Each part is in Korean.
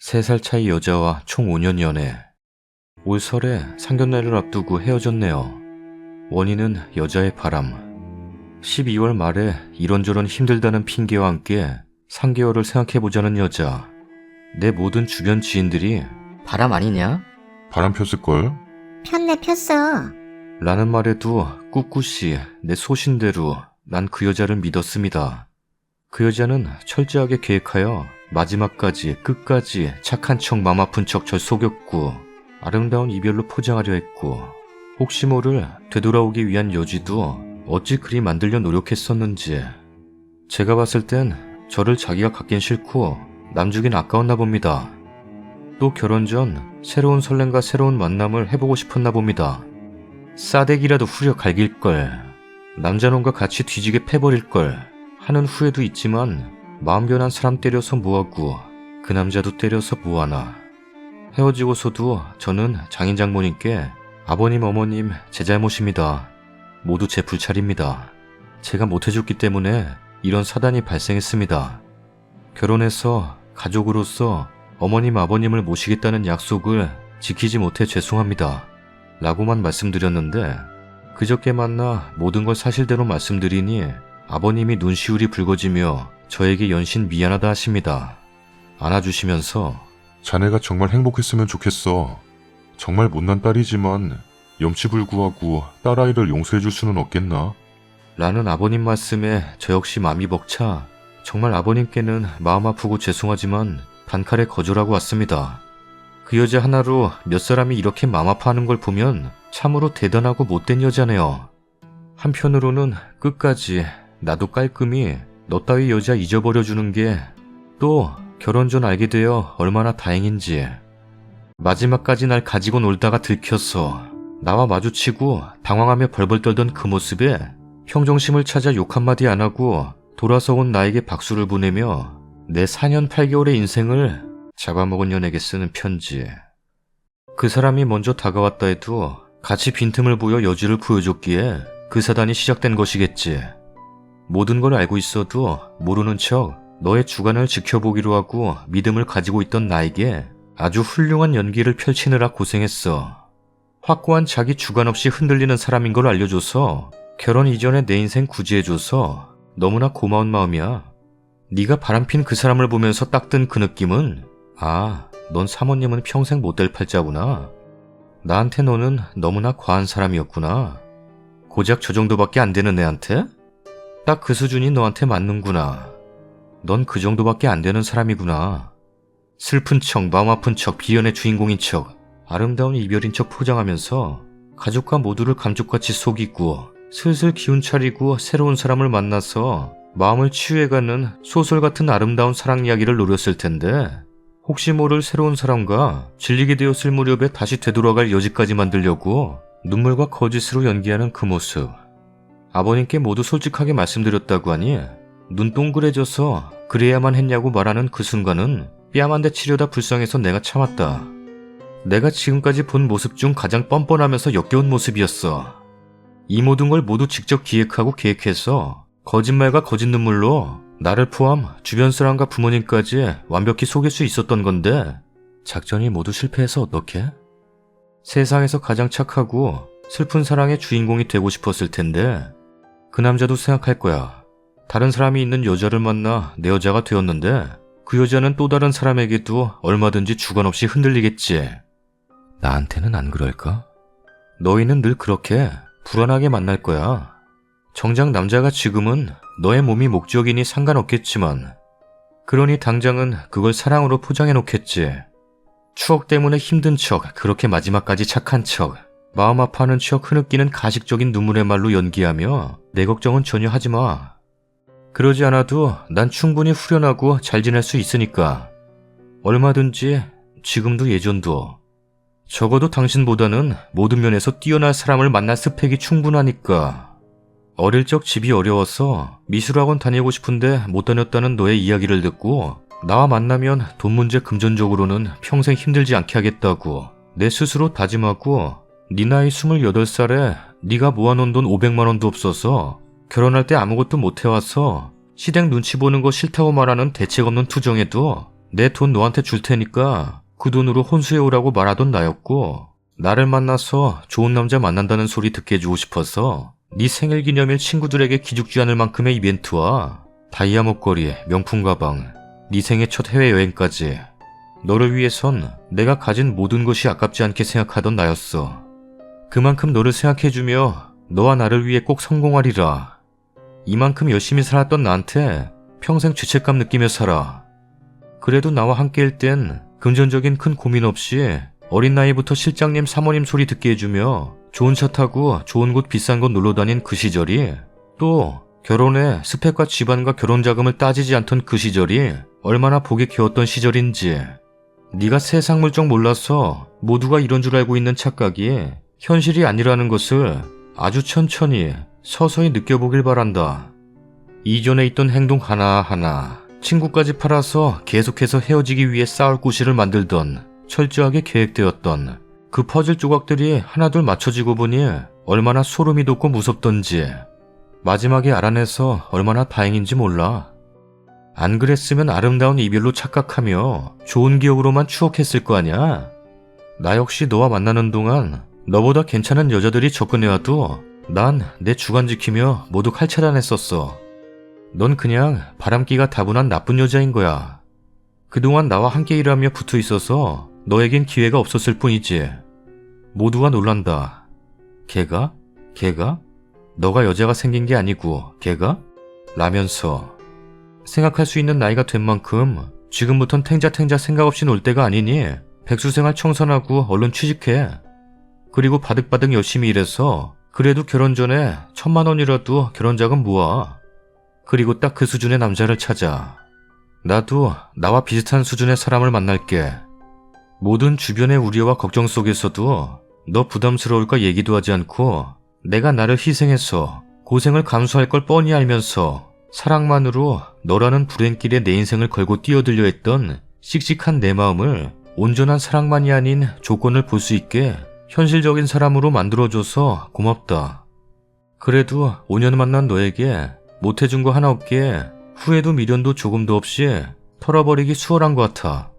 3살 차이 여자와 총 5년 연애. 올 설에 상견례를 앞두고 헤어졌네요. 원인은 여자의 바람. 12월 말에 이런저런 힘들다는 핑계와 함께 3개월을 생각해보자는 여자. 내 모든 주변 지인들이 바람 아니냐? 바람 폈을걸? 폈네 폈어. 라는 말에도 꿋꿋이 내 소신대로 난 그 여자를 믿었습니다. 그 여자는 철저하게 계획하여 마지막까지 끝까지 착한 척 맘 아픈 척 절 속였고 아름다운 이별로 포장하려 했고 혹시 모를 되돌아오기 위한 여지도 어찌 그리 만들려 노력했었는지 제가 봤을 땐 저를 자기가 갖긴 싫고 남주긴 아까웠나 봅니다. 또 결혼 전 새로운 설렘과 새로운 만남을 해보고 싶었나 봅니다. 싸대기라도 후려 갈길걸, 남자놈과 같이 뒤지게 패버릴걸 하는 후회도 있지만 마음 변한 사람 때려서 뭐하고 그 남자도 때려서 뭐하나. 헤어지고서도 저는 장인 장모님께 아버님 어머님 제 잘못입니다. 모두 제 불찰입니다. 제가 못해줬기 때문에 이런 사단이 발생했습니다. 결혼해서 가족으로서 어머님 아버님을 모시겠다는 약속을 지키지 못해 죄송합니다. 라고만 말씀드렸는데 그저께 만나 모든 걸 사실대로 말씀드리니 아버님이 눈시울이 붉어지며 저에게 연신 미안하다 하십니다. 안아주시면서 자네가 정말 행복했으면 좋겠어. 정말 못난 딸이지만 염치불구하고 딸아이를 용서해줄 수는 없겠나? 라는 아버님 말씀에 저 역시 마음이 벅차 정말 아버님께는 마음 아프고 죄송하지만 단칼에 거절하고 왔습니다. 그 여자 하나로 몇 사람이 이렇게 마음 아파하는 걸 보면 참으로 대단하고 못된 여자네요. 한편으로는 끝까지 나도 깔끔히 너 따위 여자 잊어버려주는 게 또 결혼 전 알게 되어 얼마나 다행인지. 마지막까지 날 가지고 놀다가 들켰어. 나와 마주치고 당황하며 벌벌 떨던 그 모습에 평정심을 찾아 욕 한마디 안 하고 돌아서 온 나에게 박수를 보내며 내 4년 8개월의 인생을 잡아먹은 년에게 쓰는 편지. 그 사람이 먼저 다가왔다 해도 같이 빈틈을 보여 여지를 보여줬기에 그 사단이 시작된 것이겠지. 모든 걸 알고 있어도 모르는 척 너의 주관을 지켜보기로 하고 믿음을 가지고 있던 나에게 아주 훌륭한 연기를 펼치느라 고생했어. 확고한 자기 주관 없이 흔들리는 사람인 걸 알려줘서 결혼 이전에 내 인생 구제해줘서 너무나 고마운 마음이야. 네가 바람핀 그 사람을 보면서 딱 든 그 느낌은 아, 넌 사모님은 평생 못 될 팔자구나. 나한테 너는 너무나 과한 사람이었구나. 고작 저 정도밖에 안 되는 애한테? 딱 그 수준이 너한테 맞는구나. 넌 그 정도밖에 안 되는 사람이구나. 슬픈 척, 마음 아픈 척, 비연의 주인공인 척, 아름다운 이별인 척 포장하면서 가족과 모두를 감쪽같이 속이고 슬슬 기운 차리고 새로운 사람을 만나서 마음을 치유해가는 소설 같은 아름다운 사랑 이야기를 노렸을 텐데 혹시 모를 새로운 사람과 질리게 되었을 무렵에 다시 되돌아갈 여지까지 만들려고 눈물과 거짓으로 연기하는 그 모습. 아버님께 모두 솔직하게 말씀드렸다고 하니 눈 동그래져서 그래야만 했냐고 말하는 그 순간은 뺨 한 대 치려다 불쌍해서 내가 참았다. 내가 지금까지 본 모습 중 가장 뻔뻔하면서 역겨운 모습이었어. 이 모든 걸 모두 직접 기획하고 계획해서 거짓말과 거짓 눈물로 나를 포함 주변 사람과 부모님까지 완벽히 속일 수 있었던 건데 작전이 모두 실패해서 어떡해? 세상에서 가장 착하고 슬픈 사랑의 주인공이 되고 싶었을 텐데 그 남자도 생각할 거야. 다른 사람이 있는 여자를 만나 내 여자가 되었는데 그 여자는 또 다른 사람에게도 얼마든지 주관 없이 흔들리겠지. 나한테는 안 그럴까? 너희는 늘 그렇게 불안하게 만날 거야. 정작 남자가 지금은 너의 몸이 목적이니 상관없겠지만 그러니 당장은 그걸 사랑으로 포장해 놓겠지. 추억 때문에 힘든 척, 그렇게 마지막까지 착한 척, 마음 아파하는 척 흐느끼는 가식적인 눈물의 말로 연기하며 내 걱정은 전혀 하지 마. 그러지 않아도 난 충분히 후련하고 잘 지낼 수 있으니까. 얼마든지 지금도 예전도. 적어도 당신보다는 모든 면에서 뛰어난 사람을 만날 스펙이 충분하니까. 어릴 적 집이 어려워서 미술학원 다니고 싶은데 못 다녔다는 너의 이야기를 듣고 나와 만나면 돈 문제 금전적으로는 평생 힘들지 않게 하겠다고 내 스스로 다짐하고 네 나이 28살에 네가 모아놓은 돈 500만 원도 없어서 결혼할 때 아무것도 못 해와서 시댁 눈치 보는 거 싫다고 말하는 대책 없는 투정에도 내 돈 너한테 줄 테니까 그 돈으로 혼수해오라고 말하던 나였고, 나를 만나서 좋은 남자 만난다는 소리 듣게 해주고 싶어서 네 생일 기념일 친구들에게 기죽지 않을 만큼의 이벤트와 다이아 목걸이, 명품 가방, 네 생애 첫 해외여행까지 너를 위해선 내가 가진 모든 것이 아깝지 않게 생각하던 나였어. 그만큼 너를 생각해주며 너와 나를 위해 꼭 성공하리라. 이만큼 열심히 살았던 나한테 평생 죄책감 느끼며 살아. 그래도 나와 함께일 땐 금전적인 큰 고민 없이 어린 나이부터 실장님 사모님 소리 듣게 해주며 좋은 차 타고 좋은 곳 비싼 곳 놀러 다닌 그 시절이, 또 결혼해 스펙과 집안과 결혼 자금을 따지지 않던 그 시절이 얼마나 복이 겨웠던 시절인지, 네가 세상 물정 몰라서 모두가 이런 줄 알고 있는 착각이 현실이 아니라는 것을 아주 천천히 서서히 느껴보길 바란다. 이전에 있던 행동 하나하나, 친구까지 팔아서 계속해서 헤어지기 위해 싸울 구실을 만들던, 철저하게 계획되었던 그 퍼즐 조각들이 하나둘 맞춰지고 보니 얼마나 소름이 돋고 무섭던지 마지막에 알아내서 얼마나 다행인지 몰라. 안 그랬으면 아름다운 이별로 착각하며 좋은 기억으로만 추억했을 거 아냐? 나 역시 너와 만나는 동안 너보다 괜찮은 여자들이 접근해와도 난 내 주관 지키며 모두 칼차단했었어. 넌 그냥 바람기가 다분한 나쁜 여자인 거야. 그동안 나와 함께 일하며 붙어 있어서 너에겐 기회가 없었을 뿐이지. 모두가 놀란다. 걔가? 너가 여자가 생긴 게 아니고 걔가? 라면서. 생각할 수 있는 나이가 된 만큼 지금부턴 탱자탱자 생각 없이 놀 때가 아니니 백수생활 청산하고 얼른 취직해. 그리고 바득바득 열심히 일해서 그래도 결혼 전에 1,000만 원이라도 결혼자금 모아. 그리고 딱 그 수준의 남자를 찾아. 나도 나와 비슷한 수준의 사람을 만날게. 모든 주변의 우려와 걱정 속에서도 너 부담스러울까 얘기도 하지 않고 내가 나를 희생해서 고생을 감수할 걸 뻔히 알면서 사랑만으로 너라는 불행길에 내 인생을 걸고 뛰어들려 했던 씩씩한 내 마음을 온전한 사랑만이 아닌 조건을 볼 수 있게 현실적인 사람으로 만들어줘서 고맙다. 그래도 5년 만난 너에게 못해준 거 하나 없기에 후회도 미련도 조금도 없이 털어버리기 수월한 것 같아.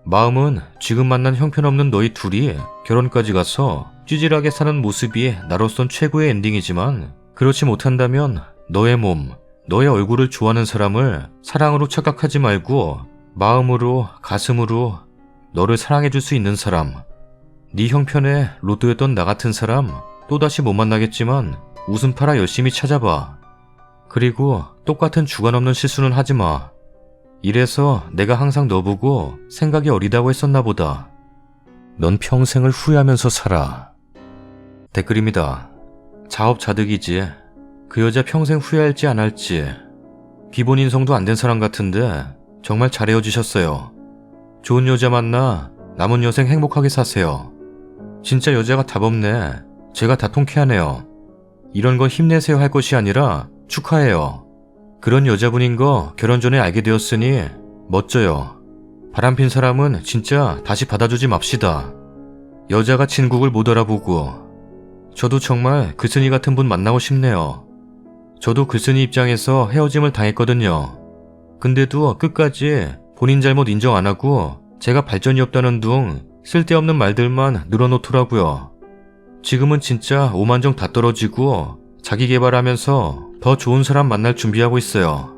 마음은 지금 만난 형편없는 너희 둘이 결혼까지 가서 찌질하게 사는 모습이 나로선 최고의 엔딩이지만, 그렇지 못한다면 너의 몸, 너의 얼굴을 좋아하는 사람을 사랑으로 착각하지 말고 마음으로, 가슴으로 너를 사랑해줄 수 있는 사람, 네 형편의 로또였던 나 같은 사람 또다시 못 만나겠지만 웃음 팔아 열심히 찾아봐. 그리고 똑같은 주관 없는 실수는 하지 마. 이래서 내가 항상 너 보고 생각이 어리다고 했었나 보다. 넌 평생을 후회하면서 살아. 댓글입니다. 자업자득이지. 그 여자 평생 후회할지 안 할지. 기본 인성도 안 된 사람 같은데 정말 잘 헤어지셨어요. 좋은 여자 만나 남은 여생 행복하게 사세요. 진짜 여자가 답 없네. 제가 다 통쾌하네요. 이런 건 힘내세요 할 것이 아니라 축하해요. 그런 여자분인 거 결혼 전에 알게 되었으니 멋져요. 바람핀 사람은 진짜 다시 받아주지 맙시다. 여자가 진국을 못 알아보고. 저도 정말 글쓴이 같은 분 만나고 싶네요. 저도 글쓴이 입장에서 헤어짐을 당했거든요. 근데도 끝까지 본인 잘못 인정 안 하고 제가 발전이 없다는 둥 쓸데없는 말들만 늘어놓더라고요. 지금은 진짜 오만정 다 떨어지고 자기 개발하면서 더 좋은 사람 만날 준비하고 있어요.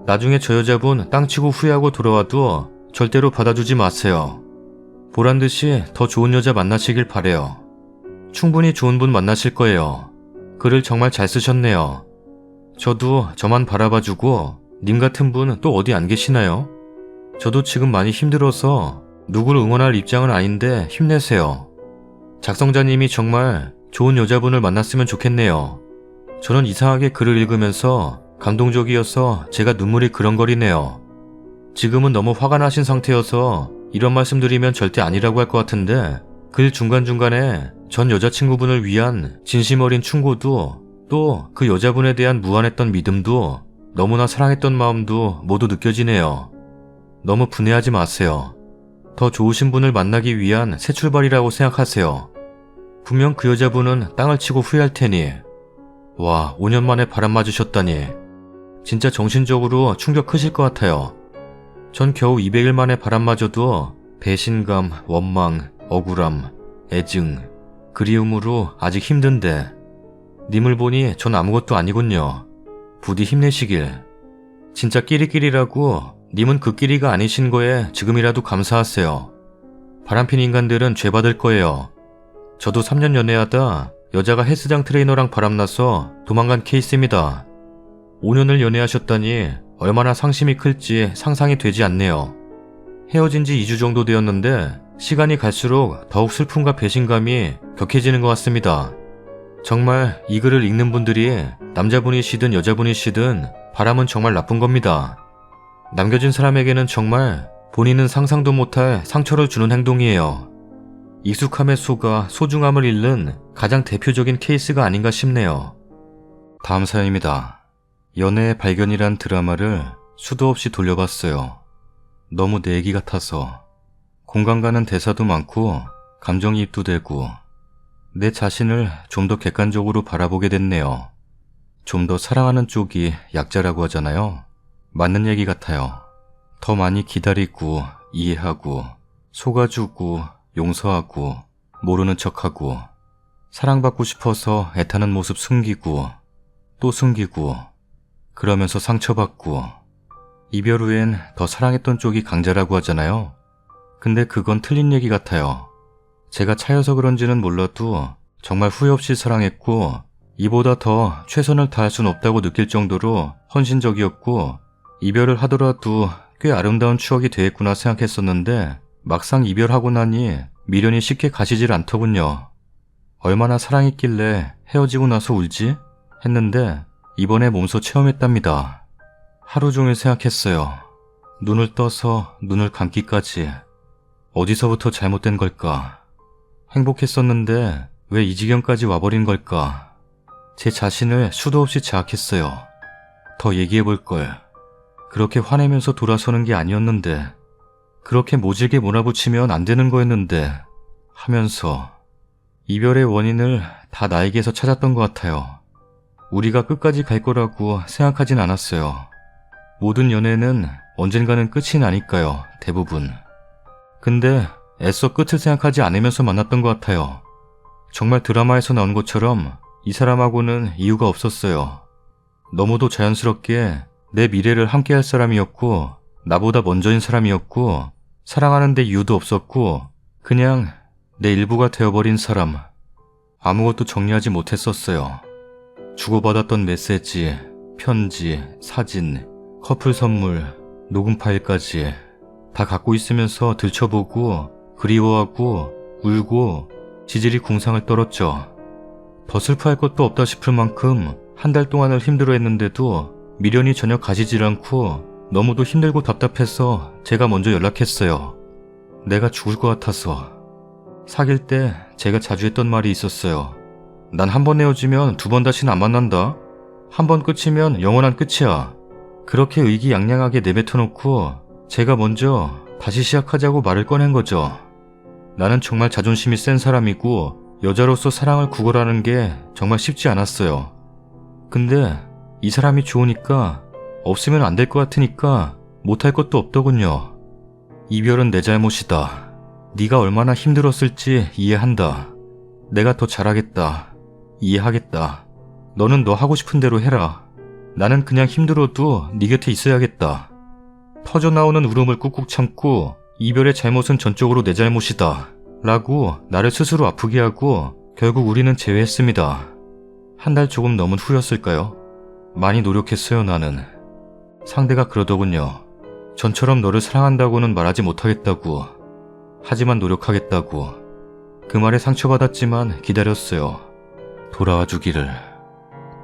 나중에 저 여자분 땅치고 후회하고 돌아와도 절대로 받아주지 마세요. 보란듯이 더 좋은 여자 만나시길 바래요. 충분히 좋은 분 만나실 거예요. 글을 정말 잘 쓰셨네요. 저도 저만 바라봐주고 님 같은 분 또 어디 안 계시나요? 저도 지금 많이 힘들어서 누구를 응원할 입장은 아닌데 힘내세요. 작성자님이 정말 좋은 여자분을 만났으면 좋겠네요. 저는 이상하게 글을 읽으면서 감동적이어서 제가 눈물이 그렁거리네요. 지금은 너무 화가 나신 상태여서 이런 말씀 드리면 절대 아니라고 할 것 같은데, 글 중간중간에 전 여자친구분을 위한 진심 어린 충고도, 또 그 여자분에 대한 무한했던 믿음도, 너무나 사랑했던 마음도 모두 느껴지네요. 너무 분해하지 마세요. 더 좋으신 분을 만나기 위한 새 출발이라고 생각하세요. 분명 그 여자분은 땅을 치고 후회할 테니. 와, 5년 만에 바람 맞으셨다니. 진짜 정신적으로 충격 크실 것 같아요. 전 겨우 200일 만에 바람마저도 배신감, 원망, 억울함, 애증, 그리움으로 아직 힘든데 님을 보니 전 아무것도 아니군요. 부디 힘내시길. 진짜 끼리끼리라고 님은 그 끼리가 아니신 거에 지금이라도 감사하세요. 바람핀 인간들은 죄받을 거예요. 저도 3년 연애하다 여자가 헬스장 트레이너랑 바람나서 도망간 케이스입니다. 5년을 연애하셨다니 얼마나 상심이 클지 상상이 되지 않네요. 헤어진 지 2주 정도 되었는데 시간이 갈수록 더욱 슬픔과 배신감이 격해지는 것 같습니다. 정말 이 글을 읽는 분들이 남자분이시든 여자분이시든 바람은 정말 나쁜 겁니다. 남겨진 사람에게는 정말 본인은 상상도 못할 상처를 주는 행동이에요. 익숙함에 속아 소중함을 잃는 가장 대표적인 케이스가 아닌가 싶네요. 다음 사연입니다. 연애의 발견이란 드라마를 수도 없이 돌려봤어요. 너무 내 얘기 같아서. 공감 가는 대사도 많고 감정이입도 되고 내 자신을 좀 더 객관적으로 바라보게 됐네요. 좀 더 사랑하는 쪽이 약자라고 하잖아요. 맞는 얘기 같아요. 더 많이 기다리고 이해하고 속아주고 용서하고 모르는 척하고 사랑받고 싶어서 애타는 모습 숨기고 또 숨기고 그러면서 상처받고 이별 후엔 더 사랑했던 쪽이 강자라고 하잖아요. 근데 그건 틀린 얘기 같아요. 제가 차여서 그런지는 몰라도 정말 후회 없이 사랑했고 이보다 더 최선을 다할 순 없다고 느낄 정도로 헌신적이었고 이별을 하더라도 꽤 아름다운 추억이 되겠구나 생각했었는데 막상 이별하고 나니 미련이 쉽게 가시질 않더군요. 얼마나 사랑했길래 헤어지고 나서 울지? 했는데 이번에 몸소 체험했답니다. 하루 종일 생각했어요. 눈을 떠서 눈을 감기까지. 어디서부터 잘못된 걸까? 행복했었는데 왜 이 지경까지 와버린 걸까? 제 자신을 수도 없이 자학했어요. 더 얘기해볼 걸. 그렇게 화내면서 돌아서는 게 아니었는데, 그렇게 모질게 몰아붙이면 안 되는 거였는데 하면서 이별의 원인을 다 나에게서 찾았던 것 같아요. 우리가 끝까지 갈 거라고 생각하진 않았어요. 모든 연애는 언젠가는 끝이 나니까요, 대부분. 근데 애써 끝을 생각하지 않으면서 만났던 것 같아요. 정말 드라마에서 나온 것처럼 이 사람하고는 이유가 없었어요. 너무도 자연스럽게 내 미래를 함께할 사람이었고 나보다 먼저인 사람이었고 사랑하는 데 이유도 없었고 그냥 내 일부가 되어버린 사람. 아무것도 정리하지 못했었어요. 주고받았던 메시지, 편지, 사진, 커플 선물, 녹음 파일까지 다 갖고 있으면서 들춰보고 그리워하고 울고 지질이 궁상을 떨었죠. 더 슬퍼할 것도 없다 싶을 만큼 한 달 동안을 힘들어했는데도 미련이 전혀 가시질 않고 너무도 힘들고 답답해서 제가 먼저 연락했어요. 내가 죽을 것 같아서. 사귈 때 제가 자주 했던 말이 있었어요. 난 한 번 헤어지면 두 번 다시는 안 만난다. 한 번 끝이면 영원한 끝이야. 그렇게 의기양양하게 내뱉어놓고 제가 먼저 다시 시작하자고 말을 꺼낸 거죠. 나는 정말 자존심이 센 사람이고 여자로서 사랑을 구걸하는 게 정말 쉽지 않았어요. 근데 이 사람이 좋으니까 없으면 안 될 것 같으니까 못할 것도 없더군요. 이별은 내 잘못이다. 네가 얼마나 힘들었을지 이해한다. 내가 더 잘하겠다. 이해하겠다. 너는 너 하고 싶은 대로 해라. 나는 그냥 힘들어도 네 곁에 있어야겠다. 터져나오는 울음을 꾹꾹 참고 이별의 잘못은 전적으로 내 잘못이다. 라고 나를 스스로 아프게 하고 결국 우리는 재회했습니다. 한 달 조금 넘은 후였을까요? 많이 노력했어요, 나는. 상대가 그러더군요. 전처럼 너를 사랑한다고는 말하지 못하겠다고. 하지만 노력하겠다고. 그 말에 상처받았지만 기다렸어요. 돌아와 주기를.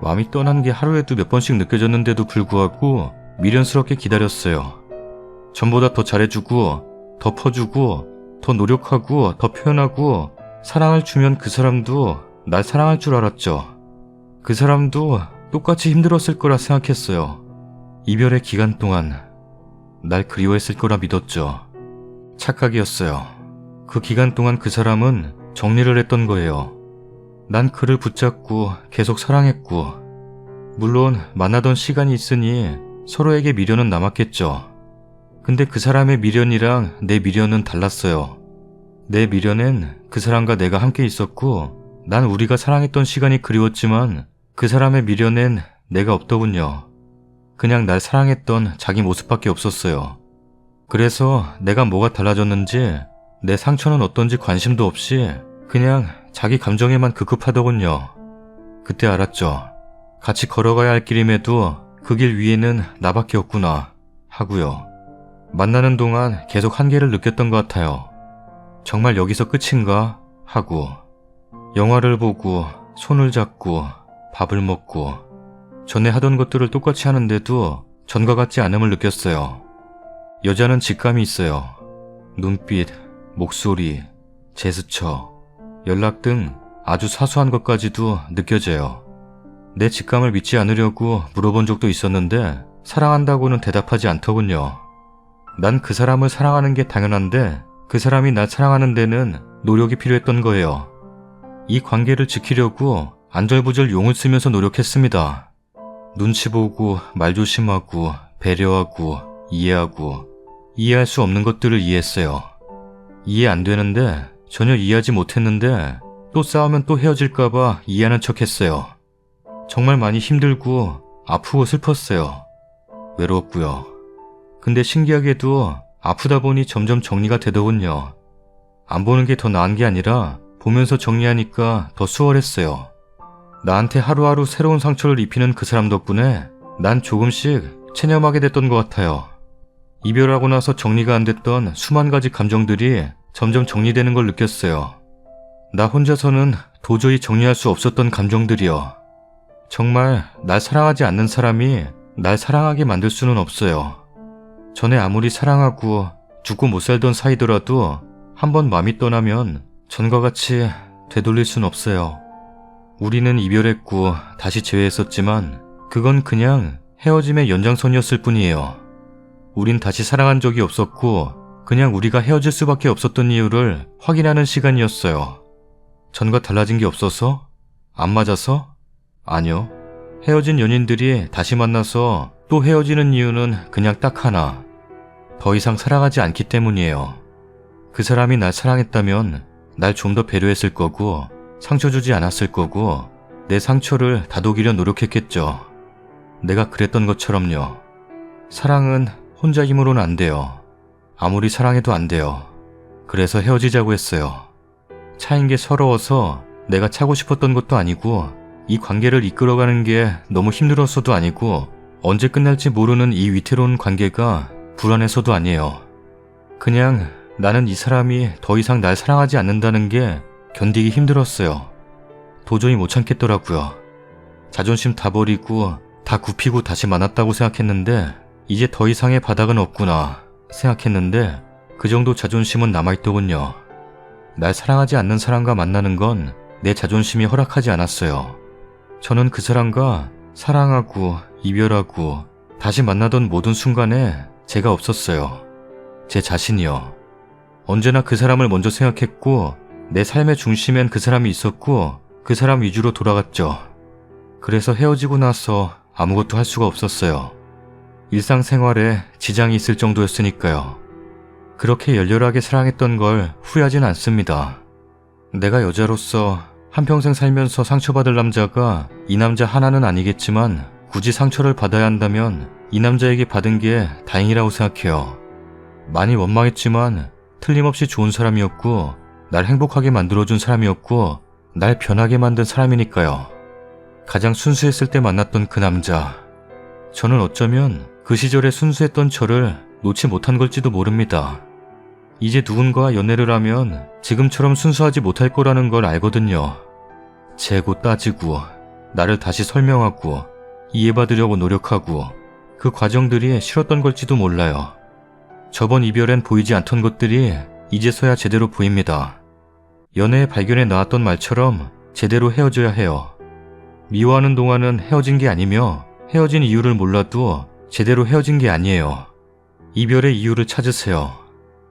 마음이 떠난 게 하루에도 몇 번씩 느껴졌는데도 불구하고 미련스럽게 기다렸어요. 전보다 더 잘해주고 더 퍼주고 더 노력하고 더 표현하고 사랑을 주면 그 사람도 날 사랑할 줄 알았죠. 그 사람도 똑같이 힘들었을 거라 생각했어요. 이별의 기간 동안 날 그리워했을 거라 믿었죠. 착각이었어요. 그 기간 동안 그 사람은 정리를 했던 거예요. 난 그를 붙잡고 계속 사랑했고 물론 만나던 시간이 있으니 서로에게 미련은 남았겠죠. 근데 그 사람의 미련이랑 내 미련은 달랐어요. 내 미련엔 그 사람과 내가 함께 있었고 난 우리가 사랑했던 시간이 그리웠지만 그 사람의 미련엔 내가 없더군요. 그냥 날 사랑했던 자기 모습밖에 없었어요. 그래서 내가 뭐가 달라졌는지 내 상처는 어떤지 관심도 없이 그냥 자기 감정에만 급급하더군요. 그때 알았죠. 같이 걸어가야 할 길임에도 그 길 위에는 나밖에 없구나 하고요. 만나는 동안 계속 한계를 느꼈던 것 같아요. 정말 여기서 끝인가 하고 영화를 보고 손을 잡고 밥을 먹고 전에 하던 것들을 똑같이 하는데도 전과 같지 않음을 느꼈어요. 여자는 직감이 있어요. 눈빛, 목소리, 제스처, 연락 등 아주 사소한 것까지도 느껴져요. 내 직감을 믿지 않으려고 물어본 적도 있었는데 사랑한다고는 대답하지 않더군요. 난 그 사람을 사랑하는 게 당연한데 그 사람이 날 사랑하는 데는 노력이 필요했던 거예요. 이 관계를 지키려고 안절부절 용을 쓰면서 노력했습니다. 눈치 보고 말 조심하고 배려하고 이해하고 이해할 수 없는 것들을 이해했어요. 이해 안 되는데 전혀 이해하지 못했는데 또 싸우면 또 헤어질까봐 이해하는 척했어요. 정말 많이 힘들고 아프고 슬펐어요. 외로웠고요. 근데 신기하게도 아프다 보니 점점 정리가 되더군요. 안 보는 게 더 나은 게 아니라 보면서 정리하니까 더 수월했어요. 나한테 하루하루 새로운 상처를 입히는 그 사람 덕분에 난 조금씩 체념하게 됐던 것 같아요. 이별하고 나서 정리가 안 됐던 수만 가지 감정들이 점점 정리되는 걸 느꼈어요. 나 혼자서는 도저히 정리할 수 없었던 감정들이요. 정말 날 사랑하지 않는 사람이 날 사랑하게 만들 수는 없어요. 전에 아무리 사랑하고 죽고 못 살던 사이더라도 한번 마음이 떠나면 전과 같이 되돌릴 순 없어요. 우리는 이별했고 다시 재회했었지만 그건 그냥 헤어짐의 연장선이었을 뿐이에요. 우린 다시 사랑한 적이 없었고 그냥 우리가 헤어질 수밖에 없었던 이유를 확인하는 시간이었어요. 전과 달라진 게 없어서? 안 맞아서? 아니요. 헤어진 연인들이 다시 만나서 또 헤어지는 이유는 그냥 딱 하나. 더 이상 사랑하지 않기 때문이에요. 그 사람이 날 사랑했다면 날 좀 더 배려했을 거고 상처 주지 않았을 거고 내 상처를 다독이려 노력했겠죠. 내가 그랬던 것처럼요. 사랑은 혼자 힘으로는 안 돼요. 아무리 사랑해도 안 돼요. 그래서 헤어지자고 했어요. 차인 게 서러워서 내가 차고 싶었던 것도 아니고 이 관계를 이끌어가는 게 너무 힘들어서도 아니고 언제 끝날지 모르는 이 위태로운 관계가 불안해서도 아니에요. 그냥 나는 이 사람이 더 이상 날 사랑하지 않는다는 게 견디기 힘들었어요. 도저히 못 참겠더라고요. 자존심 다 버리고 다 굽히고 다시 만났다고 생각했는데 이제 더 이상의 바닥은 없구나 생각했는데 그 정도 자존심은 남아있더군요. 날 사랑하지 않는 사람과 만나는 건 내 자존심이 허락하지 않았어요. 저는 그 사람과 사랑하고 이별하고 다시 만나던 모든 순간에 제가 없었어요. 제 자신이요. 언제나 그 사람을 먼저 생각했고 내 삶의 중심엔 그 사람이 있었고 그 사람 위주로 돌아갔죠. 그래서 헤어지고 나서 아무것도 할 수가 없었어요. 일상생활에 지장이 있을 정도였으니까요. 그렇게 열렬하게 사랑했던 걸 후회하진 않습니다. 내가 여자로서 한평생 살면서 상처받을 남자가 이 남자 하나는 아니겠지만 굳이 상처를 받아야 한다면 이 남자에게 받은 게 다행이라고 생각해요. 많이 원망했지만 틀림없이 좋은 사람이었고 날 행복하게 만들어준 사람이었고 날 변하게 만든 사람이니까요. 가장 순수했을 때 만났던 그 남자. 저는 어쩌면 그 시절에 순수했던 저를 놓지 못한 걸지도 모릅니다. 이제 누군가와 연애를 하면 지금처럼 순수하지 못할 거라는 걸 알거든요. 재고 따지고 나를 다시 설명하고 이해받으려고 노력하고 그 과정들이 싫었던 걸지도 몰라요. 저번 이별엔 보이지 않던 것들이 이제서야 제대로 보입니다. 연애의 발견에 나왔던 말처럼 제대로 헤어져야 해요. 미워하는 동안은 헤어진 게 아니며 헤어진 이유를 몰라도 제대로 헤어진 게 아니에요. 이별의 이유를 찾으세요.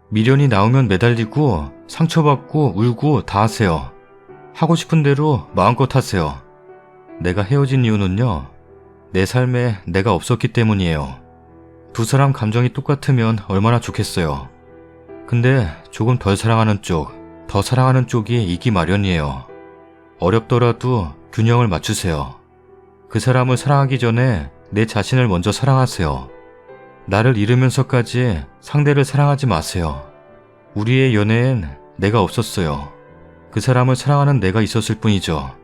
미련이 나오면 매달리고 상처받고 울고 다 하세요. 하고 싶은 대로 마음껏 하세요. 내가 헤어진 이유는요. 내 삶에 내가 없었기 때문이에요. 두 사람 감정이 똑같으면 얼마나 좋겠어요. 근데 조금 덜 사랑하는 쪽, 더 사랑하는 쪽이 이기 마련이에요. 어렵더라도 균형을 맞추세요. 그 사람을 사랑하기 전에 내 자신을 먼저 사랑하세요. 나를 잃으면서까지 상대를 사랑하지 마세요. 우리의 연애엔 내가 없었어요. 그 사람을 사랑하는 내가 있었을 뿐이죠.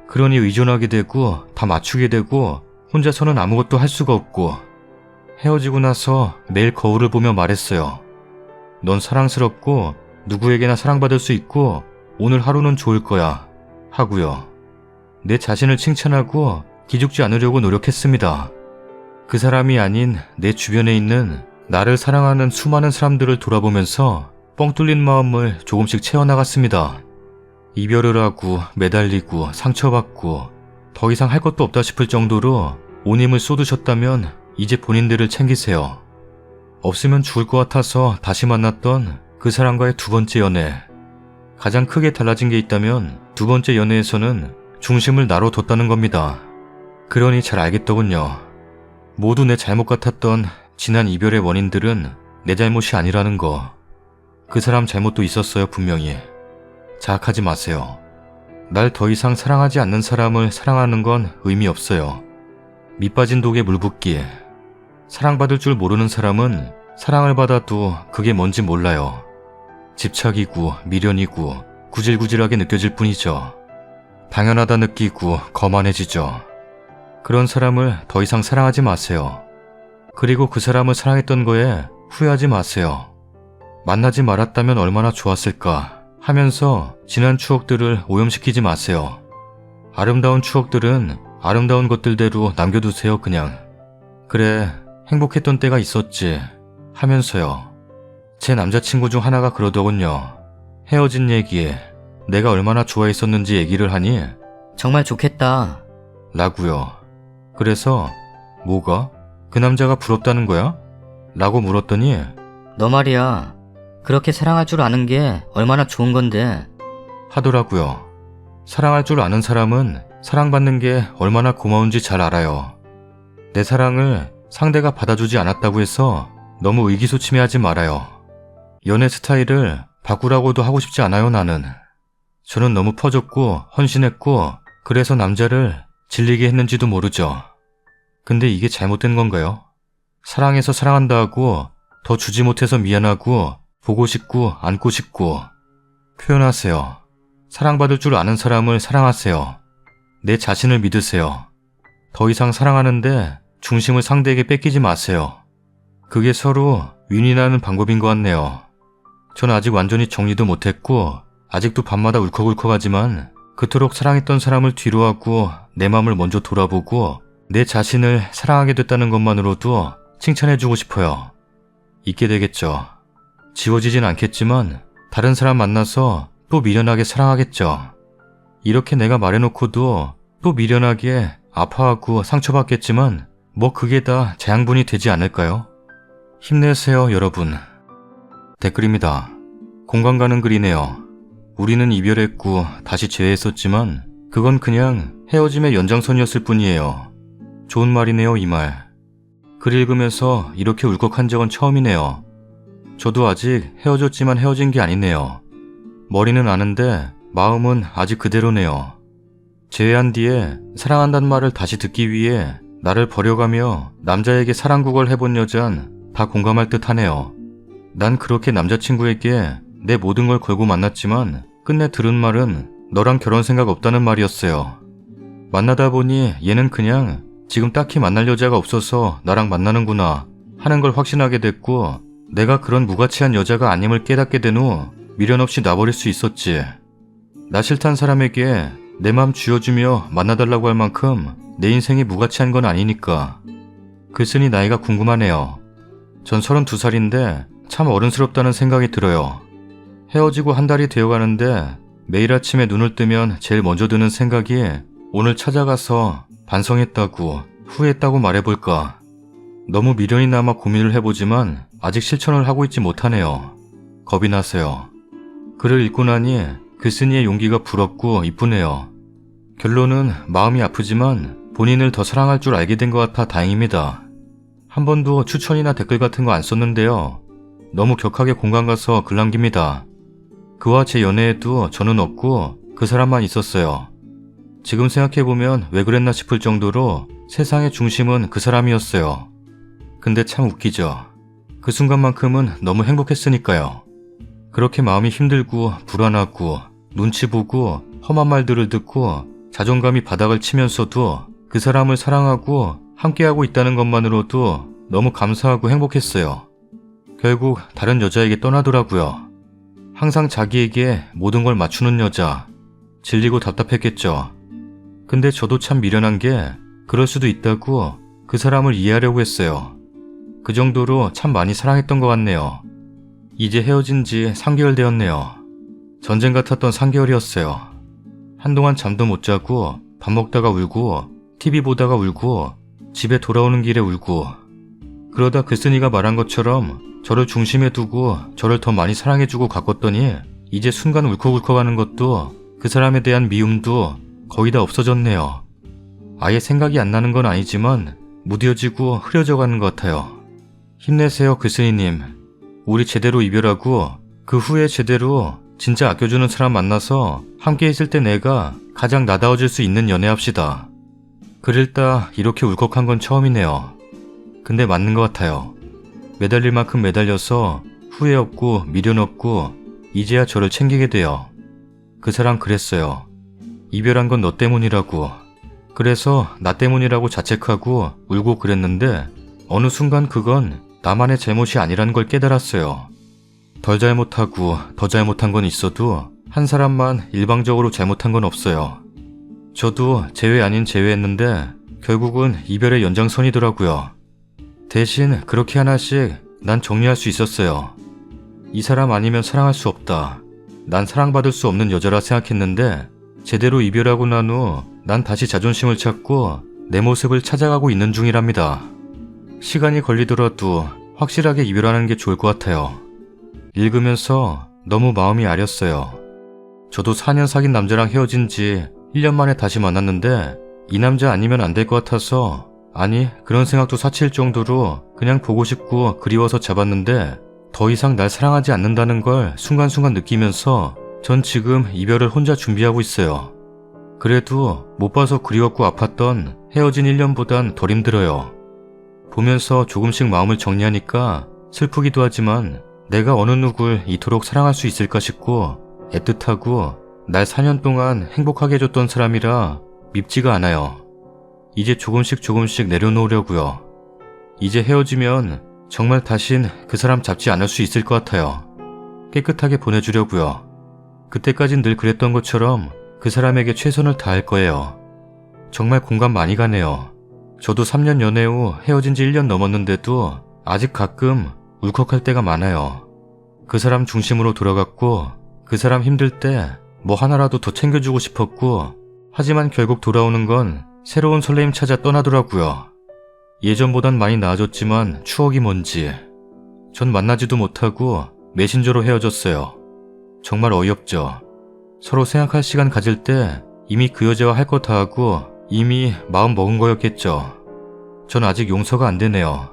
그러니 의존하게 되고 다 맞추게 되고 혼자서는 아무것도 할 수가 없고 헤어지고 나서 매일 거울을 보며 말했어요. 넌 사랑스럽고 누구에게나 사랑받을 수 있고 오늘 하루는 좋을 거야 하고요. 내 자신을 칭찬하고 기죽지 않으려고 노력했습니다. 그 사람이 아닌 내 주변에 있는 나를 사랑하는 수많은 사람들을 돌아보면서 뻥 뚫린 마음을 조금씩 채워나갔습니다. 이별을 하고 매달리고 상처받고 더 이상 할 것도 없다 싶을 정도로 온 힘을 쏟으셨다면 이제 본인들을 챙기세요. 없으면 죽을 것 같아서 다시 만났던 그 사람과의 두 번째 연애. 가장 크게 달라진 게 있다면 두 번째 연애에서는 중심을 나로 뒀다는 겁니다. 그러니 잘 알겠더군요. 모두 내 잘못 같았던 지난 이별의 원인들은 내 잘못이 아니라는 거. 그 사람 잘못도 있었어요, 분명히. 자학하지 마세요. 날 더 이상 사랑하지 않는 사람을 사랑하는 건 의미 없어요. 밑빠진 독에 물 붓기. 사랑받을 줄 모르는 사람은 사랑을 받아도 그게 뭔지 몰라요. 집착이고 미련이고 구질구질하게 느껴질 뿐이죠. 당연하다 느끼고 거만해지죠. 그런 사람을 더 이상 사랑하지 마세요. 그리고 그 사람을 사랑했던 거에 후회하지 마세요. 만나지 말았다면 얼마나 좋았을까 하면서 지난 추억들을 오염시키지 마세요. 아름다운 추억들은 아름다운 것들대로 남겨두세요, 그냥. 그래, 행복했던 때가 있었지 하면서요. 제 남자친구 중 하나가 그러더군요. 헤어진 얘기에 내가 얼마나 좋아했었는지 얘기를 하니 정말 좋겠다. 라고요. 그래서 뭐가? 그 남자가 부럽다는 거야? 라고 물었더니 너 말이야. 그렇게 사랑할 줄 아는 게 얼마나 좋은 건데. 하더라고요. 사랑할 줄 아는 사람은 사랑받는 게 얼마나 고마운지 잘 알아요. 내 사랑을 상대가 받아주지 않았다고 해서 너무 의기소침해하지 말아요. 연애 스타일을 바꾸라고도 하고 싶지 않아요, 나는. 저는 너무 퍼졌고 헌신했고 그래서 남자를 질리게 했는지도 모르죠. 근데 이게 잘못된 건가요? 사랑해서 사랑한다 하고 더 주지 못해서 미안하고 보고 싶고 안고 싶고. 표현하세요. 사랑받을 줄 아는 사람을 사랑하세요. 내 자신을 믿으세요. 더 이상 사랑하는데 중심을 상대에게 뺏기지 마세요. 그게 서로 윈윈하는 방법인 것 같네요. 전 아직 완전히 정리도 못했고 아직도 밤마다 울컥울컥하지만 그토록 사랑했던 사람을 뒤로하고 내 맘을 먼저 돌아보고 내 자신을 사랑하게 됐다는 것만으로도 칭찬해주고 싶어요. 잊게 되겠죠. 지워지진 않겠지만 다른 사람 만나서 또 미련하게 사랑하겠죠. 이렇게 내가 말해놓고도 또 미련하게 아파하고 상처받겠지만 뭐 그게 다 제 양분이 되지 않을까요? 힘내세요, 여러분. 댓글입니다. 공감 가는 글이네요. 우리는 이별했고 다시 재회했었지만 그건 그냥 헤어짐의 연장선이었을 뿐이에요. 좋은 말이네요, 이 말. 글 읽으면서 이렇게 울컥한 적은 처음이네요. 저도 아직 헤어졌지만 헤어진 게 아니네요. 머리는 아는데 마음은 아직 그대로네요. 재회한 뒤에 사랑한다는 말을 다시 듣기 위해 나를 버려가며 남자에게 사랑구걸 해본 여잔 다 공감할 듯 하네요. 난 그렇게 남자친구에게 내 모든 걸 걸고 만났지만 끝내 들은 말은 너랑 결혼 생각 없다는 말이었어요. 만나다 보니 얘는 그냥 지금 딱히 만날 여자가 없어서 나랑 만나는구나 하는 걸 확신하게 됐고 내가 그런 무가치한 여자가 아님을 깨닫게 된 후 미련 없이 놔버릴 수 있었지. 나 싫단 사람에게 내 맘 쥐어주며 만나달라고 할 만큼 내 인생이 무가치한 건 아니니까. 글쓴이 나이가 궁금하네요. 전 32살인데 참 어른스럽다는 생각이 들어요. 헤어지고 한 달이 되어가는데 매일 아침에 눈을 뜨면 제일 먼저 드는 생각이 오늘 찾아가서 반성했다고 후회했다고 말해볼까. 너무 미련이 남아 고민을 해보지만 아직 실천을 하고 있지 못하네요. 겁이 나서요. 글을 읽고 나니 글쓴이의 용기가 부럽고 이쁘네요. 결론은 마음이 아프지만 본인을 더 사랑할 줄 알게 된 것 같아 다행입니다. 한 번도 추천이나 댓글 같은 거 안 썼는데요. 너무 격하게 공감 가서 글 남깁니다. 그와 제 연애에도 저는 없고 그 사람만 있었어요. 지금 생각해보면 왜 그랬나 싶을 정도로 세상의 중심은 그 사람이었어요. 근데 참 웃기죠. 그 순간만큼은 너무 행복했으니까요. 그렇게 마음이 힘들고 불안하고 눈치 보고 험한 말들을 듣고 자존감이 바닥을 치면서도 그 사람을 사랑하고 함께하고 있다는 것만으로도 너무 감사하고 행복했어요. 결국 다른 여자에게 떠나더라고요. 항상 자기에게 모든 걸 맞추는 여자. 질리고 답답했겠죠. 근데 저도 참 미련한 게 그럴 수도 있다고 그 사람을 이해하려고 했어요. 그 정도로 참 많이 사랑했던 것 같네요. 이제 헤어진 지 3개월 되었네요. 전쟁 같았던 3개월이었어요. 한동안 잠도 못 자고 밥 먹다가 울고 TV 보다가 울고 집에 돌아오는 길에 울고 그러다 글쓴이가 말한 것처럼 저를 중심에 두고 저를 더 많이 사랑해주고 가꿨더니 이제 순간 울컥울컥하는 것도 그 사람에 대한 미움도 거의 다 없어졌네요. 아예 생각이 안 나는 건 아니지만 무뎌지고 흐려져가는 것 같아요. 힘내세요 글쓴이님. 우리 제대로 이별하고 그 후에 제대로 진짜 아껴주는 사람 만나서 함께 있을 때 내가 가장 나다워질 수 있는 연애합시다. 글 읽다 이렇게 울컥한 건 처음이네요. 근데 맞는 것 같아요. 매달릴 만큼 매달려서 후회 없고 미련 없고 이제야 저를 챙기게 돼요. 그 사람 그랬어요. 이별한 건 너 때문이라고. 그래서 나 때문이라고 자책하고 울고 그랬는데 어느 순간 그건 나만의 잘못이 아니라는 걸 깨달았어요. 덜 잘못하고 더 잘못한 건 있어도 한 사람만 일방적으로 잘못한 건 없어요. 저도 제외 아닌 제외했는데 결국은 이별의 연장선이더라고요. 대신 그렇게 하나씩 난 정리할 수 있었어요. 이 사람 아니면 사랑할 수 없다. 난 사랑받을 수 없는 여자라 생각했는데 제대로 이별하고 난 후 난 다시 자존심을 찾고 내 모습을 찾아가고 있는 중이랍니다. 시간이 걸리더라도 확실하게 이별하는 게 좋을 것 같아요. 읽으면서 너무 마음이 아렸어요. 저도 4년 사귄 남자랑 헤어진 지 1년 만에 다시 만났는데 이 남자 아니면 안 될 것 같아서 아니 그런 생각도 사칠 정도로 그냥 보고 싶고 그리워서 잡았는데 더 이상 날 사랑하지 않는다는 걸 순간순간 느끼면서 전 지금 이별을 혼자 준비하고 있어요. 그래도 못 봐서 그리웠고 아팠던 헤어진 1년보단 덜 힘들어요. 보면서 조금씩 마음을 정리하니까 슬프기도 하지만 내가 어느 누굴 이토록 사랑할 수 있을까 싶고 애틋하고 날 4년 동안 행복하게 해줬던 사람이라 밉지가 않아요. 이제 조금씩 내려놓으려고요. 이제 헤어지면 정말 다신 그 사람 잡지 않을 수 있을 것 같아요. 깨끗하게 보내주려고요. 그때까진 늘 그랬던 것처럼 그 사람에게 최선을 다할 거예요. 정말 공감 많이 가네요. 저도 3년 연애 후 헤어진 지 1년 넘었는데도 아직 가끔 울컥할 때가 많아요. 그 사람 중심으로 돌아갔고 그 사람 힘들 때 뭐 하나라도 더 챙겨주고 싶었고 하지만 결국 돌아오는 건 새로운 설레임 찾아 떠나더라고요. 예전보단 많이 나아졌지만 추억이 뭔지 전 만나지도 못하고 메신저로 헤어졌어요. 정말 어이없죠. 서로 생각할 시간 가질 때 이미 그 여자와 할 거 다 하고 이미 마음 먹은 거였겠죠. 전 아직 용서가 안 되네요.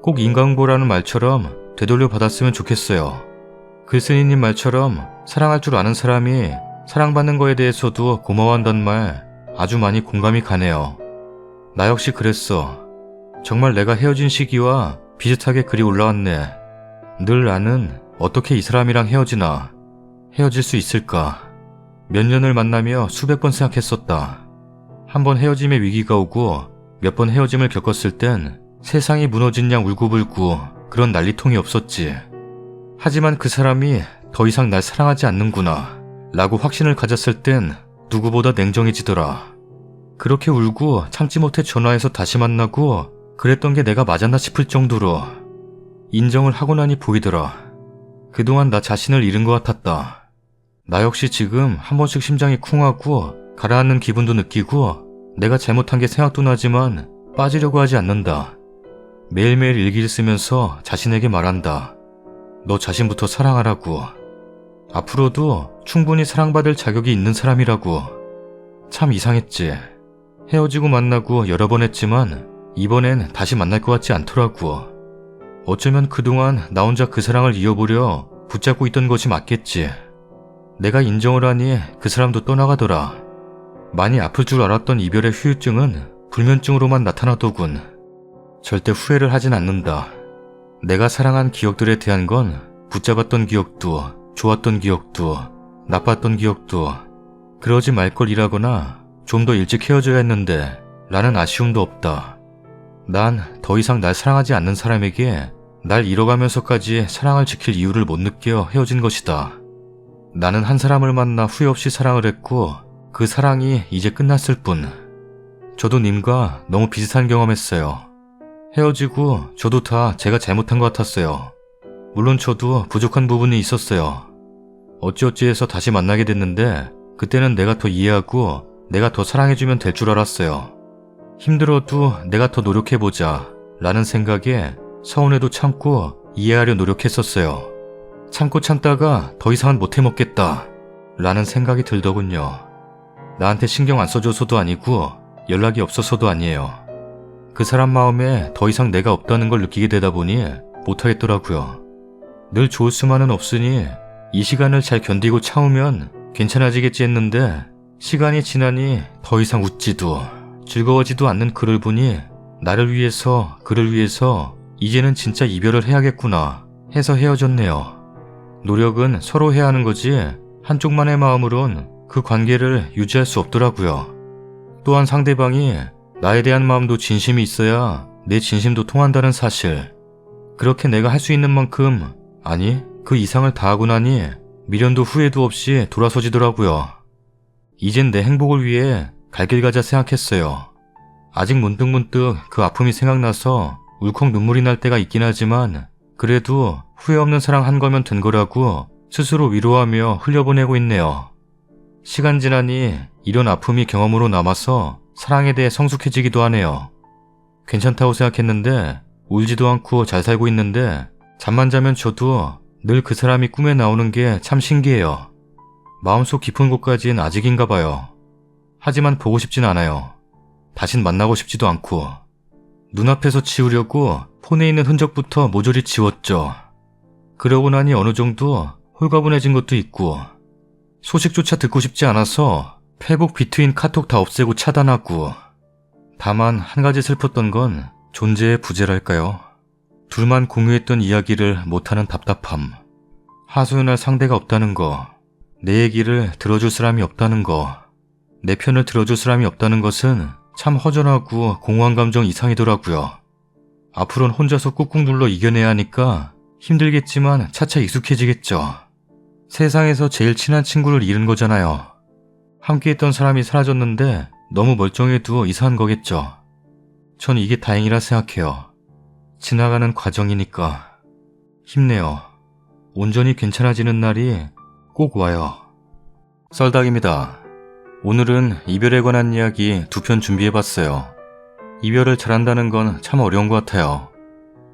꼭 인간고라는 말처럼 되돌려 받았으면 좋겠어요. 글쓴이님 말처럼 사랑할 줄 아는 사람이 사랑받는 거에 대해서도 고마워한단 말 아주 많이 공감이 가네요. 나 역시 그랬어. 정말 내가 헤어진 시기와 비슷하게 글이 올라왔네. 늘 나는 어떻게 이 사람이랑 헤어지나, 헤어질 수 있을까. 몇 년을 만나며 수백 번 생각했었다. 한 번 헤어짐의 위기가 오고 몇 번 헤어짐을 겪었을 땐 세상이 무너진 양 울고불고 그런 난리통이 없었지. 하지만 그 사람이 더 이상 날 사랑하지 않는구나 라고 확신을 가졌을 땐 누구보다 냉정해지더라. 그렇게 울고 참지 못해 전화해서 다시 만나고 그랬던 게 내가 맞았나 싶을 정도로 인정을 하고 나니 보이더라. 그동안 나 자신을 잃은 것 같았다. 나 역시 지금 한 번씩 심장이 쿵하고 가라앉는 기분도 느끼고 내가 잘못한 게 생각도 나지만 빠지려고 하지 않는다. 매일매일 일기를 쓰면서 자신에게 말한다. 너 자신부터 사랑하라고. 앞으로도 충분히 사랑받을 자격이 있는 사람이라고. 참 이상했지. 헤어지고 만나고 여러 번 했지만 이번엔 다시 만날 것 같지 않더라고. 어쩌면 그동안 나 혼자 그 사랑을 이어보려 붙잡고 있던 것이 맞겠지. 내가 인정을 하니 그 사람도 떠나가더라. 많이 아플 줄 알았던 이별의 후유증은 불면증으로만 나타나더군. 절대 후회를 하진 않는다. 내가 사랑한 기억들에 대한 건 붙잡았던 기억도, 좋았던 기억도, 나빴던 기억도, 그러지 말 걸 이라거나 좀 더 일찍 헤어져야 했는데 라는 아쉬움도 없다. 난 더 이상 날 사랑하지 않는 사람에게 날 잃어가면서까지 사랑을 지킬 이유를 못 느껴 헤어진 것이다. 나는 한 사람을 만나 후회 없이 사랑을 했고 그 사랑이 이제 끝났을 뿐. 저도 님과 너무 비슷한 경험했어요. 헤어지고 저도 다 제가 잘못한 것 같았어요. 물론 저도 부족한 부분이 있었어요. 어찌어찌해서 다시 만나게 됐는데 그때는 내가 더 이해하고 내가 더 사랑해주면 될 줄 알았어요. 힘들어도 내가 더 노력해보자 라는 생각에 서운해도 참고 이해하려 노력했었어요. 참고 참다가 더 이상은 못 해먹겠다 라는 생각이 들더군요. 나한테 신경 안 써줘서도 아니고 연락이 없어서도 아니에요. 그 사람 마음에 더 이상 내가 없다는 걸 느끼게 되다 보니 못하겠더라고요. 늘 좋을 수만은 없으니 이 시간을 잘 견디고 참으면 괜찮아지겠지 했는데 시간이 지나니 더 이상 웃지도 즐거워지도 않는 그를 보니 나를 위해서 그를 위해서 이제는 진짜 이별을 해야겠구나 해서 헤어졌네요. 노력은 서로 해야 하는 거지 한쪽만의 마음으론 그 관계를 유지할 수 없더라고요. 또한 상대방이 나에 대한 마음도 진심이 있어야 내 진심도 통한다는 사실. 그렇게 내가 할 수 있는 만큼, 아니 그 이상을 다하고 나니 미련도 후회도 없이 돌아서지더라고요. 이젠 내 행복을 위해 갈 길 가자 생각했어요. 아직 문득문득 그 아픔이 생각나서 울컥 눈물이 날 때가 있긴 하지만 그래도 후회 없는 사랑 한 거면 된 거라고 스스로 위로하며 흘려보내고 있네요. 시간 지나니 이런 아픔이 경험으로 남아서 사랑에 대해 성숙해지기도 하네요. 괜찮다고 생각했는데 울지도 않고 잘 살고 있는데 잠만 자면 저도 늘 그 사람이 꿈에 나오는 게 참 신기해요. 마음속 깊은 곳까진 아직인가 봐요. 하지만 보고 싶진 않아요. 다신 만나고 싶지도 않고. 눈앞에서 지우려고 폰에 있는 흔적부터 모조리 지웠죠. 그러고 나니 어느 정도 홀가분해진 것도 있고 소식조차 듣고 싶지 않아서 페북 비트인 카톡 다 없애고 차단하고. 다만 한 가지 슬펐던 건 존재의 부재랄까요? 둘만 공유했던 이야기를 못하는 답답함. 하소연할 상대가 없다는 거, 내 얘기를 들어줄 사람이 없다는 거, 내 편을 들어줄 사람이 없다는 것은 참 허전하고 공허한 감정 이상이더라고요. 앞으로는 혼자서 꾹꾹 눌러 이겨내야 하니까 힘들겠지만 차차 익숙해지겠죠. 세상에서 제일 친한 친구를 잃은 거잖아요. 함께했던 사람이 사라졌는데 너무 멀쩡해도 이상한 거겠죠. 전 이게 다행이라 생각해요. 지나가는 과정이니까. 힘내요. 온전히 괜찮아지는 날이 꼭 와요. 썰닭입니다. 오늘은 이별에 관한 이야기 2편 준비해봤어요. 이별을 잘한다는 건 참 어려운 것 같아요.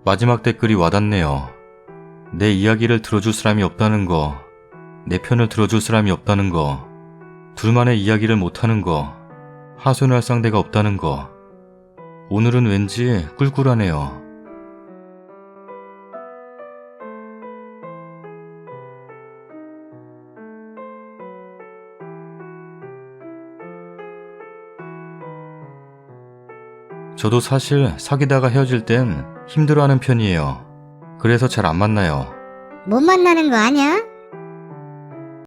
마지막 댓글이 와닿네요. 내 이야기를 들어줄 사람이 없다는 거, 내 편을 들어줄 사람이 없다는 거, 둘만의 이야기를 못하는 거, 하소연할 상대가 없다는 거. 오늘은 왠지 꿀꿀하네요. 저도 사실 사귀다가 헤어질 땐 힘들어하는 편이에요. 그래서 잘 안 만나요. 못 만나는 거 아냐?